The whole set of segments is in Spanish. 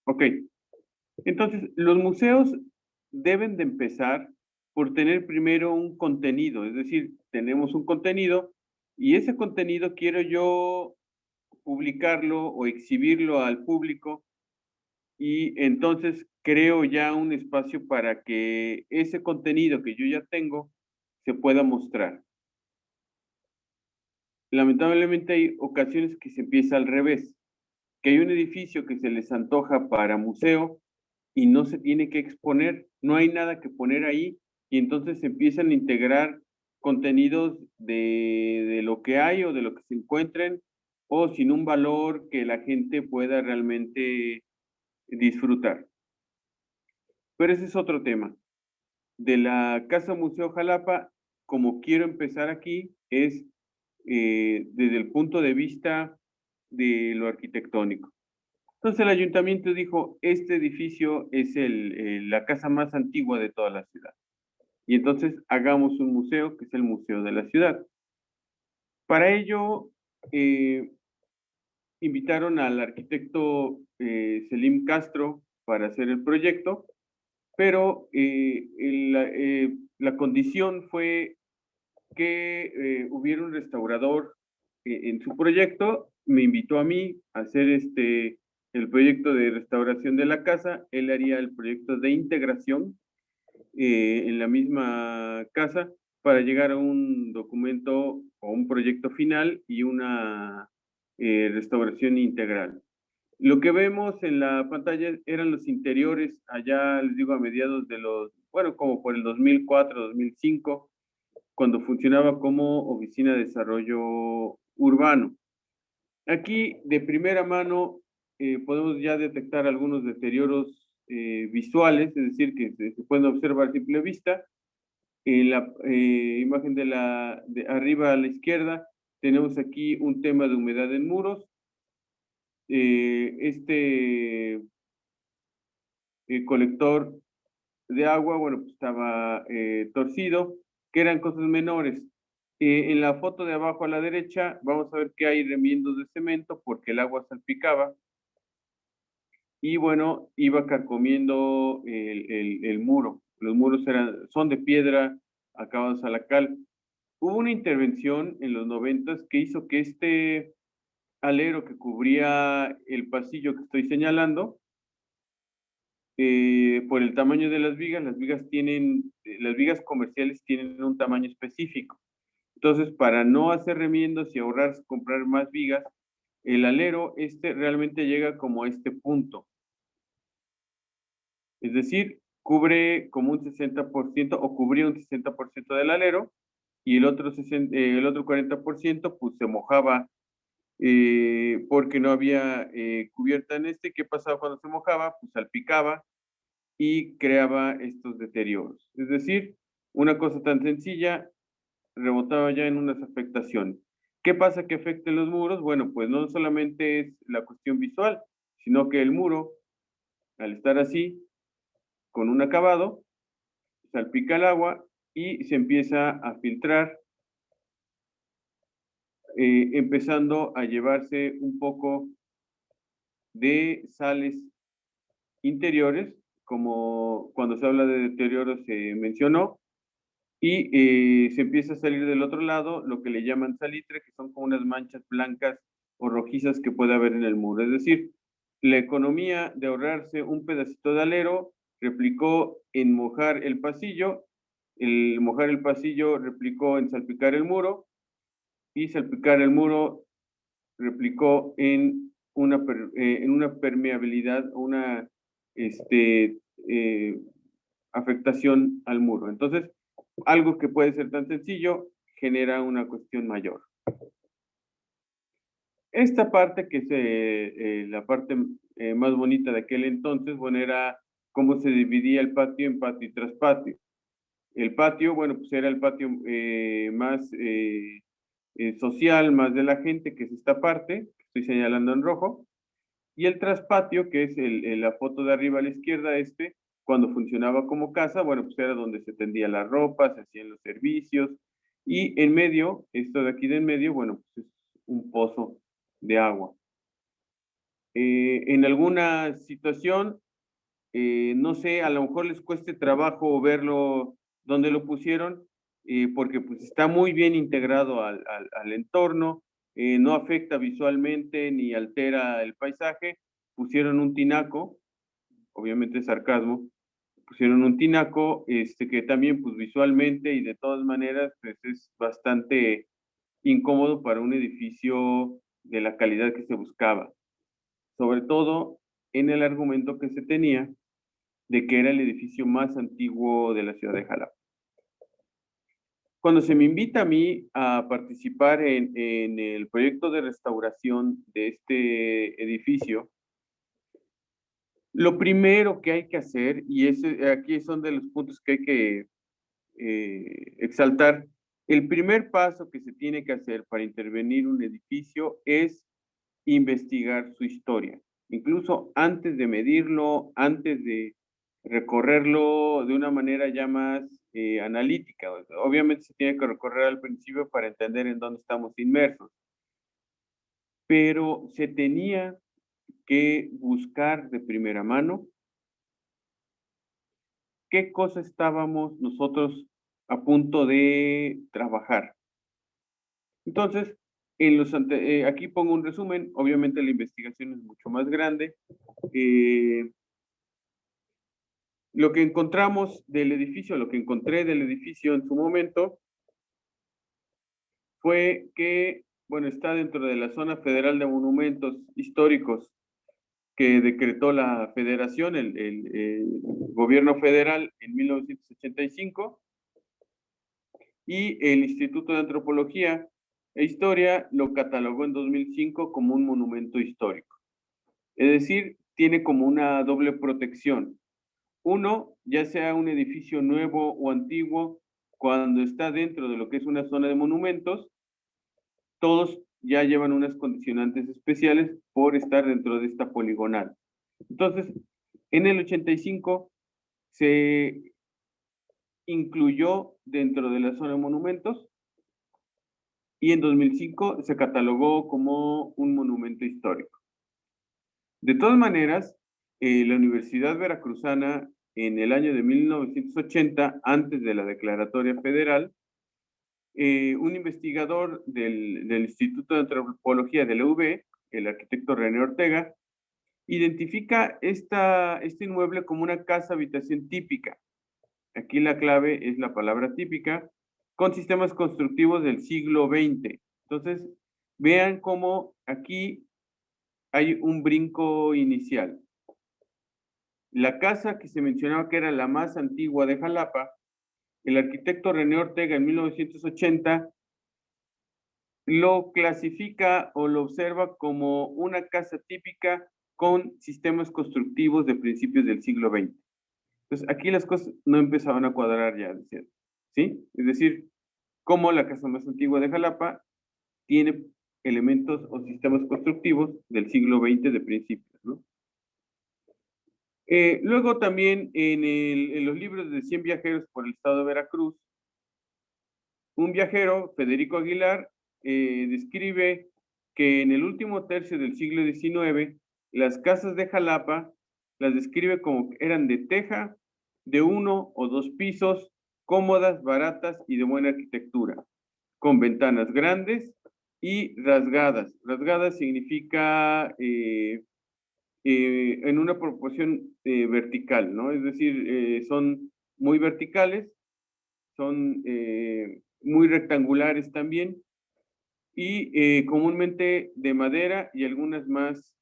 Ok, entonces los museos deben de empezar por tener primero un contenido, es decir, tenemos un contenido y ese contenido quiero yo publicarlo o exhibirlo al público y entonces creo ya un espacio para que ese contenido que yo ya tengo se pueda mostrar. Lamentablemente hay ocasiones que se empieza al revés, que hay un edificio que se les antoja para museo y no se tiene que exponer, no hay nada que poner ahí y entonces se empiezan a integrar contenidos de lo que hay o de lo que se encuentren o sin un valor que la gente pueda realmente disfrutar. Pero ese es otro tema. De la Casa Museo Jalapa, como quiero empezar aquí, es desde el punto de vista de lo arquitectónico. Entonces el ayuntamiento dijo, este edificio es la casa más antigua de toda la ciudad. Y entonces hagamos un museo que es el Museo de la Ciudad. Para ello, eh, invitaron al arquitecto Selim Castro para hacer el proyecto, pero la condición fue que hubiera un restaurador en su proyecto, me invitó a mí a hacer el proyecto de restauración de la casa, él haría el proyecto de integración en la misma casa para llegar a un documento o un proyecto final y una restauración integral. Lo que vemos en la pantalla eran los interiores allá, les digo, a mediados de bueno, como por el 2004, 2005, cuando funcionaba como Oficina de Desarrollo Urbano. Aquí, de primera mano, podemos ya detectar algunos deterioros visuales, es decir, que se pueden observar a simple vista. En la imagen de arriba a la izquierda, tenemos aquí un tema de humedad en muros. Este colector de agua, bueno, pues estaba torcido, que eran cosas menores. En la foto de abajo a la derecha vamos a ver que hay remiendos de cemento porque el agua salpicaba y bueno, iba carcomiendo el muro. Los muros son de piedra acabados a la cal. Hubo una intervención en los 90 que hizo que este alero que cubría el pasillo que estoy señalando, por el tamaño de las vigas comerciales tienen un tamaño específico. Entonces, para no hacer remiendos y ahorrar comprar más vigas, el alero realmente llega como a este punto. Es decir, cubre como un 60% o cubría un 60% del alero y el otro 40% pues se mojaba porque no había cubierta en este. ¿Qué pasaba cuando se mojaba? Pues salpicaba y creaba estos deterioros. Es decir, una cosa tan sencilla rebotaba ya en unas afectaciones. ¿Qué pasa que afecte los muros? Bueno, pues no solamente es la cuestión visual, sino que el muro, al estar así, con un acabado, salpica el agua y se empieza a filtrar, empezando a llevarse un poco de sales interiores, como cuando se habla de deterioro se mencionó, y se empieza a salir del otro lado lo que le llaman salitre, que son como unas manchas blancas o rojizas que puede haber en el muro. Es decir, la economía de ahorrarse un pedacito de alero replicó en mojar el pasillo, el mojar el pasillo replicó en salpicar el muro y salpicar el muro replicó en una permeabilidad, una este, eh, afectación al muro. Entonces, algo que puede ser tan sencillo genera una cuestión mayor. Esta parte, que es la parte más bonita de aquel entonces, bueno, era cómo se dividía el patio en patio y traspatio. El patio, bueno, pues era el patio más social, más de la gente, que es esta parte, que estoy señalando en rojo, y el traspatio, que es la foto de arriba a la izquierda, cuando funcionaba como casa, bueno, pues era donde se tendía la ropa, se hacían los servicios, y en medio, esto de aquí de en medio, bueno, pues es un pozo de agua. En alguna situación, no sé, a lo mejor les cueste trabajo verlo donde lo pusieron, porque pues está muy bien integrado al entorno, no afecta visualmente ni altera el paisaje. Pusieron un tinaco, obviamente es sarcasmo, pusieron un tinaco, que también pues visualmente y de todas maneras pues es bastante incómodo para un edificio de la calidad que se buscaba, sobre todo en el argumento que se tenía de que era el edificio más antiguo de la ciudad de Jalapa. Cuando se me invita a mí a participar en el proyecto de restauración de este edificio, lo primero que hay que hacer, y aquí son de los puntos que hay que exaltar, el primer paso que se tiene que hacer para intervenir un edificio es investigar su historia. Incluso antes de medirlo, antes de recorrerlo de una manera ya más analítica. Obviamente se tiene que recorrer al principio para entender en dónde estamos inmersos, pero se tenía que buscar de primera mano qué cosa estábamos nosotros a punto de trabajar. Entonces, aquí pongo un resumen, obviamente la investigación es mucho más grande. Lo que encontramos del edificio, lo que encontré del edificio en su momento, fue que, bueno, está dentro de la zona federal de monumentos históricos que decretó la federación, el gobierno federal en 1985, y el Instituto de Antropología e Historia lo catalogó en 2005 como un monumento histórico. Es decir, tiene como una doble protección. Uno, ya sea un edificio nuevo o antiguo, cuando está dentro de lo que es una zona de monumentos, todos ya llevan unas condicionantes especiales por estar dentro de esta poligonal. Entonces, en el 85 se incluyó dentro de la zona de monumentos y en 2005 se catalogó como un monumento histórico. De todas maneras, la Universidad Veracruzana en el año de 1980, antes de la declaratoria federal, un investigador del Instituto de Antropología de la UB, el arquitecto René Ortega, identifica este inmueble como una casa habitación típica. Aquí la clave es la palabra típica, con sistemas constructivos del siglo XX. Entonces, vean cómo aquí hay un brinco inicial. La casa que se mencionaba que era la más antigua de Jalapa, el arquitecto René Ortega en 1980 lo clasifica o lo observa como una casa típica con sistemas constructivos de principios del siglo XX. Entonces, aquí las cosas no empezaban a cuadrar ya, ¿sí? Es decir, como la casa más antigua de Jalapa tiene elementos o sistemas constructivos del siglo XX de principios, ¿no? Luego también en los libros de 100 viajeros por el estado de Veracruz, un viajero, Federico Aguilar, describe que en el último tercio del siglo XIX, las casas de Jalapa las describe como que eran de teja, de 1 o 2 pisos, cómodas, baratas y de buena arquitectura, con ventanas grandes y rasgadas. Rasgadas significa en una proporción vertical, ¿no? Es decir, son muy verticales, son muy rectangulares también y comúnmente de madera y algunas más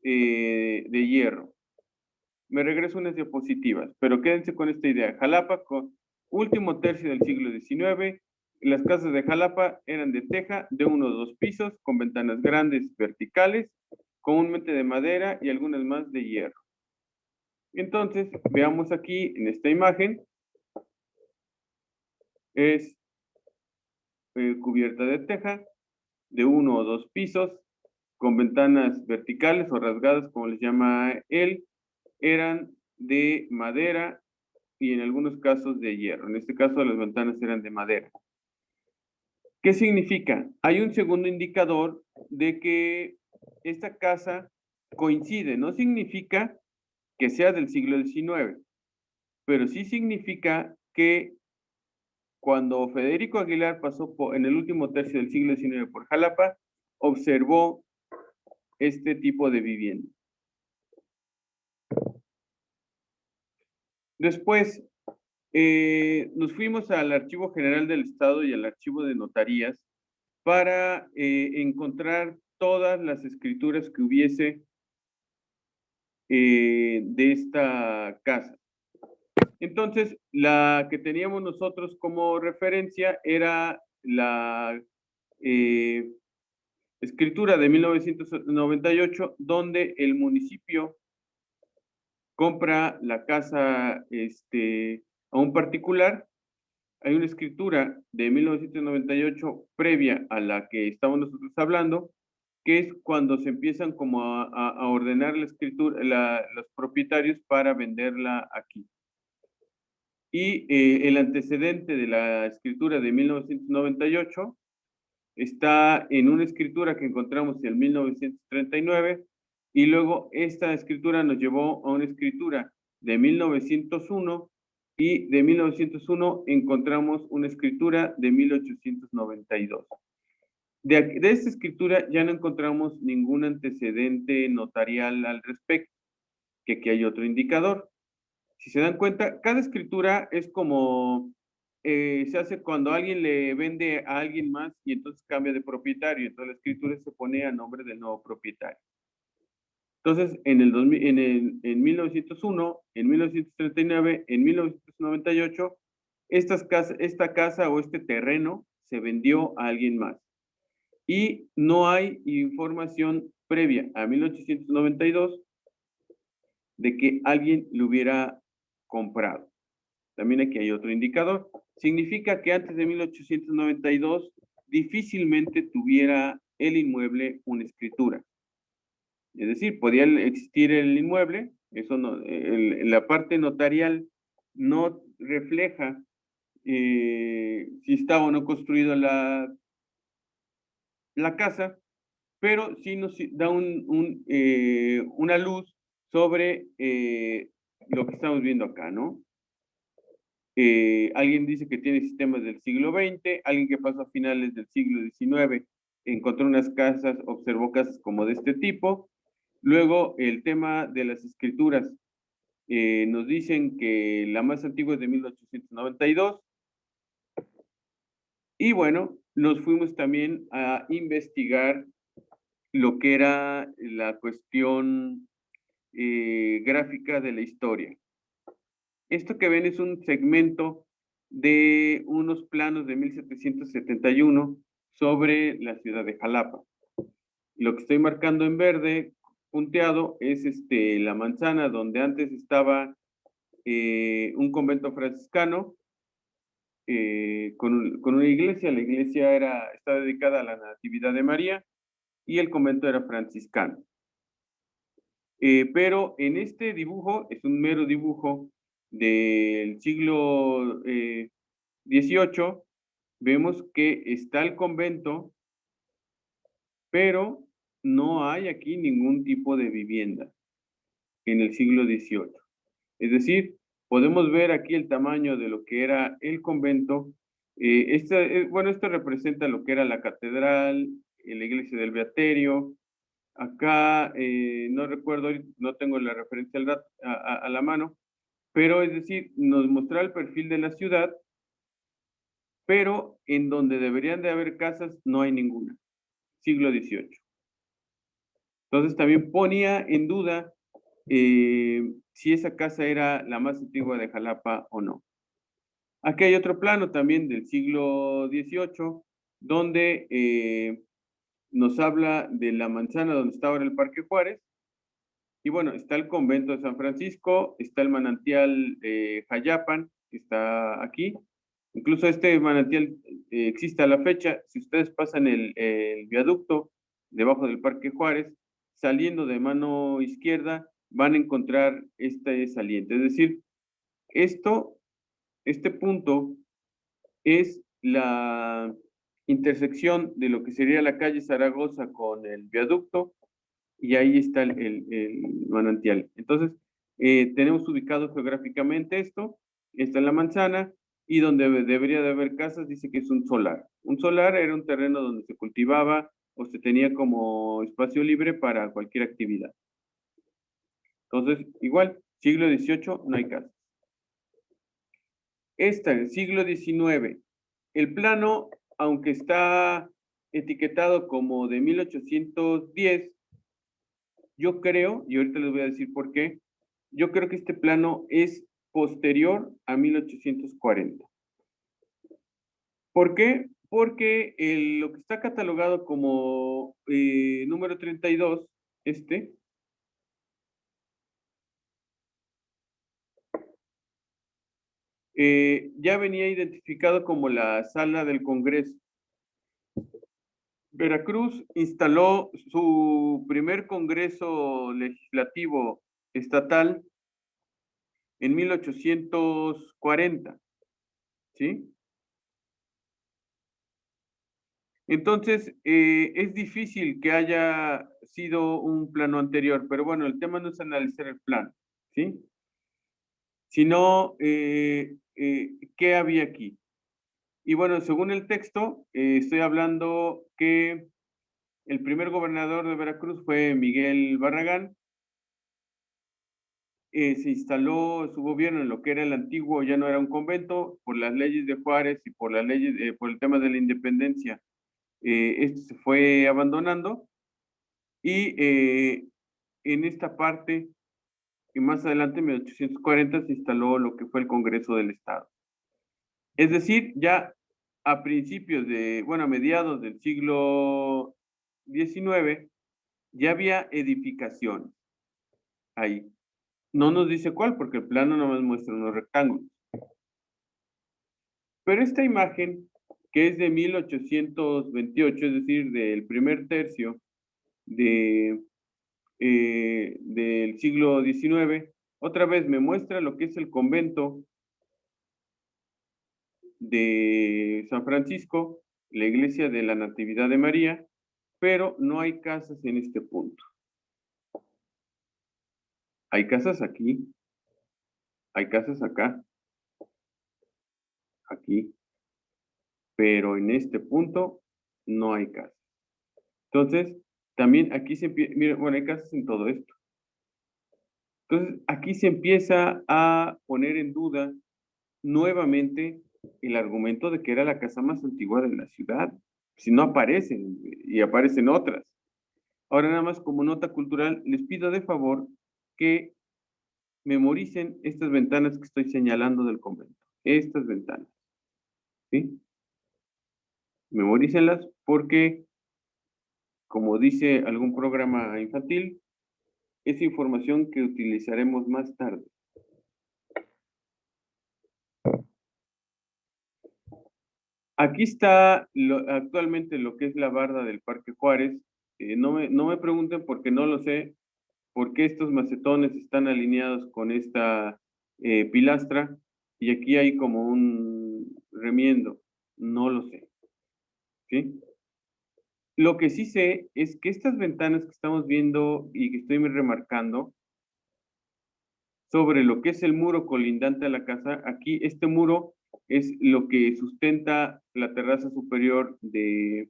de hierro. Me regreso unas diapositivas, pero quédense con esta idea. Jalapa, con último tercio del siglo XIX, las casas de Jalapa eran de teja de 1 o 2 pisos, con ventanas grandes verticales, comúnmente de madera y algunas más de hierro. Entonces, veamos aquí en esta imagen, es cubierta de teja, de 1 o 2 pisos, con ventanas verticales o rasgadas, como les llama él, eran de madera y en algunos casos de hierro. En este caso, las ventanas eran de madera. ¿Qué significa? Hay un segundo indicador de que esta casa coincide, no significa que sea del siglo XIX, pero sí significa que cuando Federico Aguilar pasó en el último tercio del siglo XIX por Jalapa, observó este tipo de vivienda. Después, nos fuimos al Archivo General del Estado y al Archivo de Notarías para encontrar todas las escrituras que hubiese de esta casa. Entonces, la que teníamos nosotros como referencia era la escritura de 1998, donde el municipio compra la casa a un particular. Hay una escritura de 1998 previa a la que estamos nosotros hablando, que es cuando se empiezan como a ordenar la escritura, los propietarios para venderla aquí. Y el antecedente de la escritura de 1998 está en una escritura que encontramos en 1939, y luego esta escritura nos llevó a una escritura de 1901, y de 1901 encontramos una escritura de 1892. De esta escritura ya no encontramos ningún antecedente notarial al respecto, que aquí hay otro indicador. Si se dan cuenta, cada escritura es como se hace cuando alguien le vende a alguien más y entonces cambia de propietario, entonces la escritura se pone a nombre del nuevo propietario. Entonces, en 1901, en 1939, en 1998, esta casa o este terreno se vendió a alguien más. Y no hay información previa a 1892 de que alguien lo hubiera comprado. También aquí hay otro indicador. Significa que antes de 1892 difícilmente tuviera el inmueble una escritura. Es decir, podía existir el inmueble, eso no, la parte notarial no refleja si está o no construida la casa, pero sí nos da una luz sobre lo que estamos viendo acá, ¿no? Alguien dice que tiene sistemas del siglo XX, alguien que pasó a finales del siglo XIX encontró unas casas, observó casas como de este tipo. Luego, el tema de las escrituras. Nos dicen que la más antigua es de 1892. Y bueno, nos fuimos también a investigar lo que era la cuestión gráfica de la historia. Esto que ven es un segmento de unos planos de 1771 sobre la ciudad de Jalapa. Lo que estoy marcando en verde, punteado, es la manzana donde antes estaba un convento franciscano con una iglesia. La iglesia estaba dedicada a la Natividad de María y el convento era franciscano. Pero en este dibujo, es un mero dibujo del siglo XVIII, vemos que está el convento, pero no hay aquí ningún tipo de vivienda en el siglo XVIII. Es decir, podemos ver aquí el tamaño de lo que era el convento. Bueno, esto representa lo que era la catedral, la iglesia del Beaterio. Acá no recuerdo, no tengo la referencia a la mano, pero es decir, nos muestra el perfil de la ciudad, pero en donde deberían de haber casas no hay ninguna, siglo XVIII. Entonces también ponía en duda si esa casa era la más antigua de Jalapa o no. Aquí hay otro plano también del siglo XVIII, donde nos habla de la manzana donde estaba ahora el Parque Juárez. Y bueno, está el convento de San Francisco, está el manantial Jayapan, que está aquí. Incluso este manantial existe a la fecha. Si ustedes pasan el viaducto debajo del Parque Juárez, saliendo de mano izquierda, van a encontrar este saliente. Es decir, este punto es la intersección de lo que sería la calle Zaragoza con el viaducto, y ahí está el manantial. Entonces, tenemos ubicado geográficamente esto, está en la manzana, y donde debería de haber casas dice que es un solar. Un solar era un terreno donde se cultivaba o se tenía como espacio libre para cualquier actividad. Entonces, igual, siglo XVIII no hay casas. Esta, el siglo XIX, el plano, aunque está etiquetado como de 1810, yo creo, y ahorita les voy a decir por qué, yo creo que este plano es posterior a 1840. ¿Por qué? Porque lo que está catalogado como número 32, ya venía identificado como la sala del Congreso. Veracruz instaló su primer Congreso Legislativo Estatal en 1840, ¿sí? Entonces, es difícil que haya sido un plano anterior, pero bueno, el tema no es analizar el plano, ¿sí? Sino, ¿qué había aquí? Y bueno, según el texto, estoy hablando que el primer gobernador de Veracruz fue Miguel Barragán. Se instaló su gobierno en lo que era el antiguo, ya no era un convento, por las leyes de Juárez y por las leyes, por el tema de la independencia. Esto se fue abandonando y en esta parte, y más adelante, en 1840, se instaló lo que fue el Congreso del Estado. Es decir, ya a principios de, bueno, a mediados del siglo XIX, ya había edificación ahí. No nos dice cuál, porque el plano nomás muestra unos rectángulos. Pero esta imagen, que es de 1828, es decir, del primer tercio de, del siglo XIX, otra vez me muestra lo que es el convento de San Francisco, la iglesia de la Natividad de María, pero no hay casas en este punto. Hay casas aquí, hay casas acá, aquí, pero en este punto no hay casas. Entonces, también aquí se empieza, miren, bueno, hay casas en todo esto. Entonces, aquí se empieza a poner en duda nuevamente el argumento de que era la casa más antigua de la ciudad. Si no aparecen, y aparecen otras. Ahora nada más como nota cultural, les pido de favor que memoricen estas ventanas que estoy señalando del convento. Estas ventanas, ¿sí? Memorícenlas porque, como dice algún programa infantil, es información que utilizaremos más tarde. Aquí está actualmente lo que es la barda del Parque Juárez. No me pregunten porque no lo sé, por qué estos macetones están alineados con esta pilastra y aquí hay como un remiendo. No lo sé, ¿sí? Lo que sí sé es que estas ventanas que estamos viendo y que estoy remarcando sobre lo que es el muro colindante a la casa, aquí este muro es lo que sustenta la terraza superior del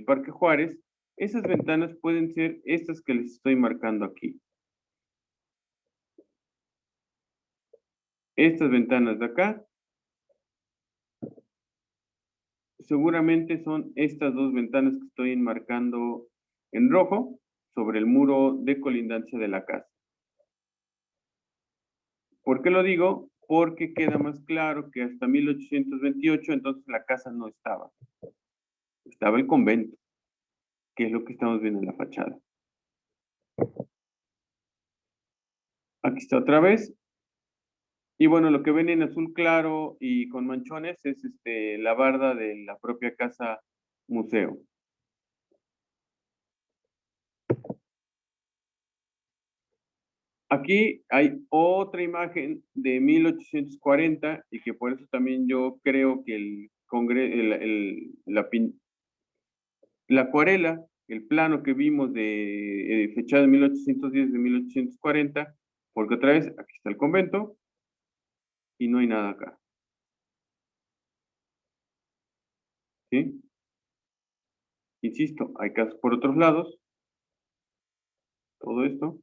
Parque Juárez. Esas ventanas pueden ser estas que les estoy marcando aquí. Estas ventanas de acá, seguramente son estas dos ventanas que estoy enmarcando en rojo sobre el muro de colindancia de la casa. ¿Por qué lo digo? Porque queda más claro que hasta 1828 entonces la casa no estaba. Estaba el convento, que es lo que estamos viendo en la fachada. Aquí está otra vez. Y bueno, lo que ven en azul claro y con manchones es la barda de la propia casa museo. Aquí hay otra imagen de 1840 y que por eso también yo creo que la acuarela el plano que vimos de fechado en 1810 de 1840, porque otra vez aquí está el convento y no hay nada acá. ¿Sí? Insisto, hay casos por otros lados, todo esto,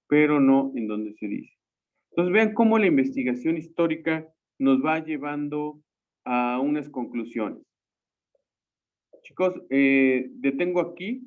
pero no en donde se dice. Entonces vean cómo la investigación histórica nos va llevando a unas conclusiones. Chicos, detengo aquí